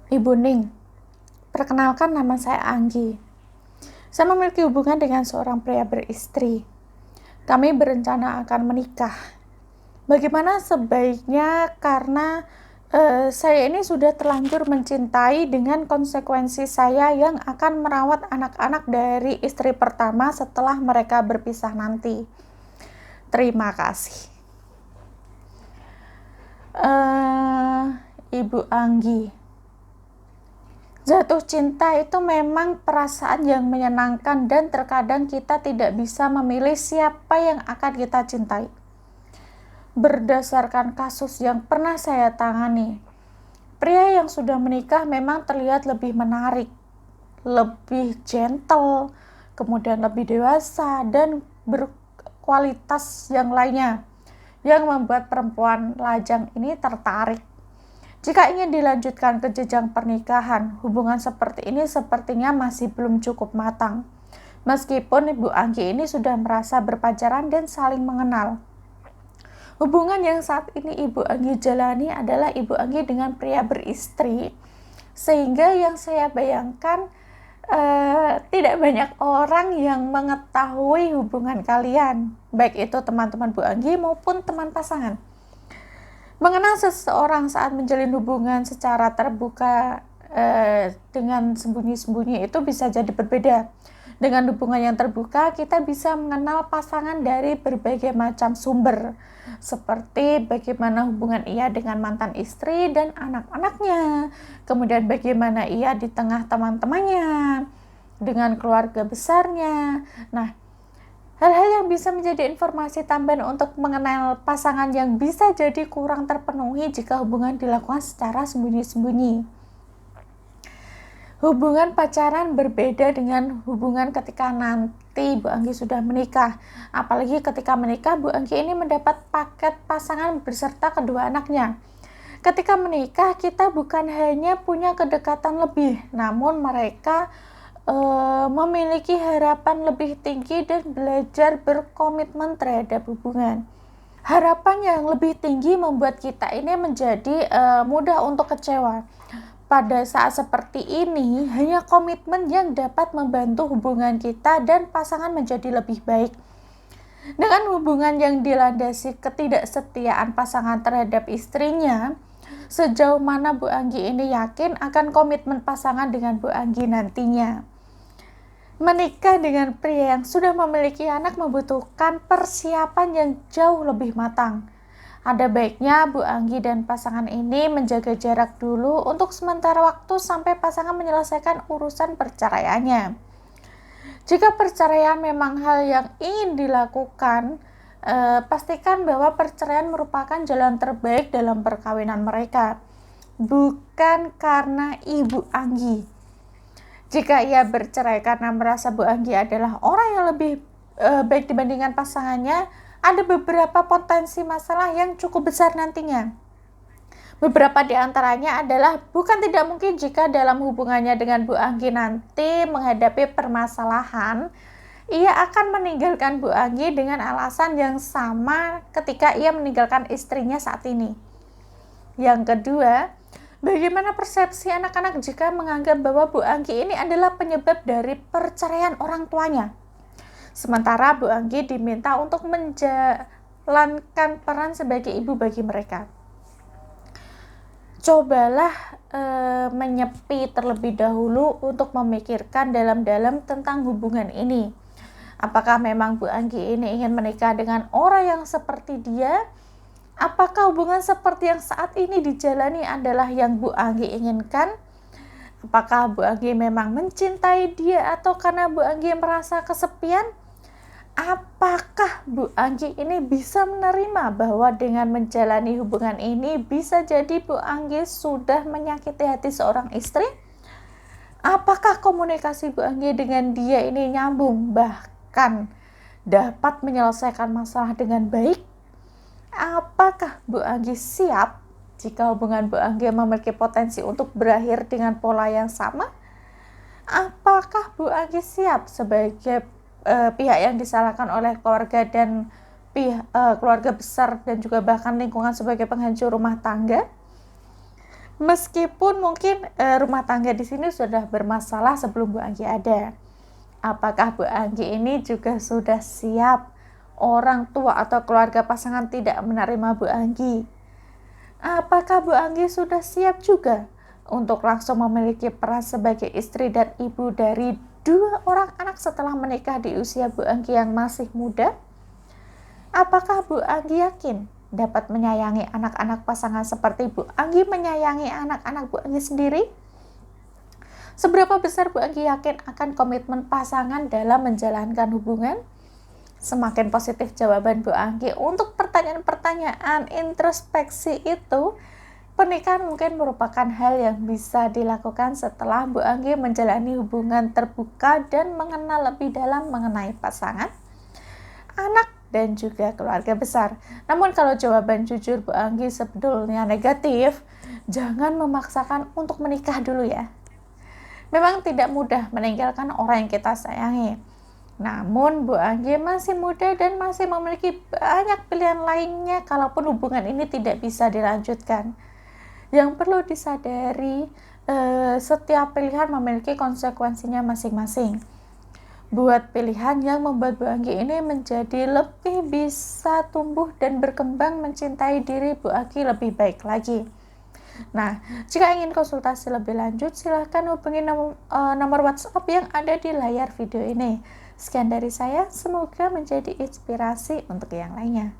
Ibu Ning, perkenalkan nama saya Anggi. Saya memiliki hubungan dengan seorang pria beristri. Kami berencana akan menikah. Bagaimana sebaiknya karena saya ini sudah terlanjur mencintai dengan konsekuensi saya yang akan merawat anak-anak dari istri pertama setelah mereka berpisah nanti. Terima kasih. Ibu Anggi, jatuh cinta itu memang perasaan yang menyenangkan dan terkadang kita tidak bisa memilih siapa yang akan kita cintai. Berdasarkan kasus yang pernah saya tangani, pria yang sudah menikah memang terlihat lebih menarik, lebih gentle, kemudian lebih dewasa, dan berkualitas yang lainnya, yang membuat perempuan lajang ini tertarik. Jika ingin dilanjutkan ke jenjang pernikahan, hubungan seperti ini sepertinya masih belum cukup matang. Meskipun Ibu Anggi ini sudah merasa berpacaran dan saling mengenal. Hubungan yang saat ini Ibu Anggi jalani adalah Ibu Anggi dengan pria beristri, sehingga yang saya bayangkan tidak banyak orang yang mengetahui hubungan kalian, baik itu teman-teman Bu Anggi maupun teman pasangan. Mengenal seseorang saat menjalin hubungan secara terbuka dengan sembunyi-sembunyi itu bisa jadi berbeda. Dengan hubungan yang terbuka, kita bisa mengenal pasangan dari berbagai macam sumber, seperti bagaimana hubungan ia dengan mantan istri dan anak-anaknya, kemudian bagaimana ia di tengah teman-temannya, dengan keluarga besarnya. Nah, hal-hal yang bisa menjadi informasi tambahan untuk mengenal pasangan yang bisa jadi kurang terpenuhi jika hubungan dilakukan secara sembunyi-sembunyi. Hubungan pacaran berbeda dengan hubungan ketika nanti Bu Anggi sudah menikah. Apalagi ketika menikah, Bu Anggi ini mendapat paket pasangan beserta kedua anaknya. Ketika menikah, kita bukan hanya punya kedekatan lebih, namun mereka memiliki harapan lebih tinggi dan belajar berkomitmen terhadap hubungan. Harapan yang lebih tinggi membuat kita ini menjadi mudah untuk kecewa. Pada saat seperti ini, hanya komitmen yang dapat membantu hubungan kita dan pasangan menjadi lebih baik. Dengan hubungan yang dilandasi ketidaksetiaan pasangan terhadap istrinya, sejauh mana Bu Anggi ini yakin akan komitmen pasangan dengan Bu Anggi nantinya. Menikah dengan pria yang sudah memiliki anak membutuhkan persiapan yang jauh lebih matang. Ada baiknya Bu Anggi dan pasangan ini menjaga jarak dulu untuk sementara waktu sampai pasangan menyelesaikan urusan perceraiannya. Jika perceraian memang hal yang ingin dilakukan, pastikan bahwa perceraian merupakan jalan terbaik dalam perkawinan mereka, bukan karena Ibu Anggi. Jika ia bercerai karena merasa Bu Anggi adalah orang yang lebih baik dibandingkan pasangannya, ada beberapa potensi masalah yang cukup besar nantinya. Beberapa di antaranya adalah bukan tidak mungkin jika dalam hubungannya dengan Bu Anggi nanti menghadapi permasalahan, ia akan meninggalkan Bu Anggi dengan alasan yang sama ketika ia meninggalkan istrinya saat ini. Yang kedua, bagaimana persepsi anak-anak jika menganggap bahwa Bu Anggi ini adalah penyebab dari perceraian orang tuanya? Sementara Bu Anggi diminta untuk menjalankan peran sebagai ibu bagi mereka. Cobalah menyepi terlebih dahulu untuk memikirkan dalam-dalam tentang hubungan ini. Apakah memang Bu Anggi ini ingin menikah dengan orang yang seperti dia? Apakah hubungan seperti yang saat ini dijalani adalah yang Bu Anggi inginkan? Apakah Bu Anggi memang mencintai dia atau karena Bu Anggi merasa kesepian? Apakah Bu Anggi ini bisa menerima bahwa dengan menjalani hubungan ini bisa jadi Bu Anggi sudah menyakiti hati seorang istri? Apakah komunikasi Bu Anggi dengan dia ini nyambung, bahkan dapat menyelesaikan masalah dengan baik? Apakah Bu Anggi siap jika hubungan Bu Anggi memiliki potensi untuk berakhir dengan pola yang sama? Apakah Bu Anggi siap sebagai pihak yang disalahkan oleh keluarga dan keluarga besar dan juga bahkan lingkungan sebagai penghancur rumah tangga? Meskipun mungkin rumah tangga di sini sudah bermasalah sebelum Bu Anggi ada. Apakah Bu Anggi ini juga sudah siap orang tua atau keluarga pasangan tidak menerima Bu Anggi? Apakah Bu Anggi sudah siap juga untuk langsung memiliki peran sebagai istri dan ibu dari 2 orang anak setelah menikah di usia Bu Anggi yang masih muda? Apakah Bu Anggi yakin dapat menyayangi anak-anak pasangan seperti Bu Anggi menyayangi anak-anak Bu Anggi sendiri? Seberapa besar Bu Anggi yakin akan komitmen pasangan dalam menjalankan hubungan? Semakin positif jawaban Bu Anggi untuk pertanyaan-pertanyaan introspeksi itu, pernikahan mungkin merupakan hal yang bisa dilakukan setelah Bu Anggi menjalani hubungan terbuka dan mengenal lebih dalam mengenai pasangan, anak, dan juga keluarga besar. Namun kalau jawaban jujur Bu Anggi sebetulnya negatif, jangan memaksakan untuk menikah dulu ya. Memang tidak mudah meninggalkan orang yang kita sayangi. Namun Bu Anggi masih muda dan masih memiliki banyak pilihan lainnya kalaupun hubungan ini tidak bisa dilanjutkan. Yang perlu disadari, setiap pilihan memiliki konsekuensinya masing-masing. Buat pilihan yang membuat Bu Anggi ini menjadi lebih bisa tumbuh dan berkembang mencintai diri Bu Anggi lebih baik lagi. Nah, jika ingin konsultasi lebih lanjut, silahkan hubungi nomor WhatsApp yang ada di layar video ini. Sekian dari saya, semoga menjadi inspirasi untuk yang lainnya.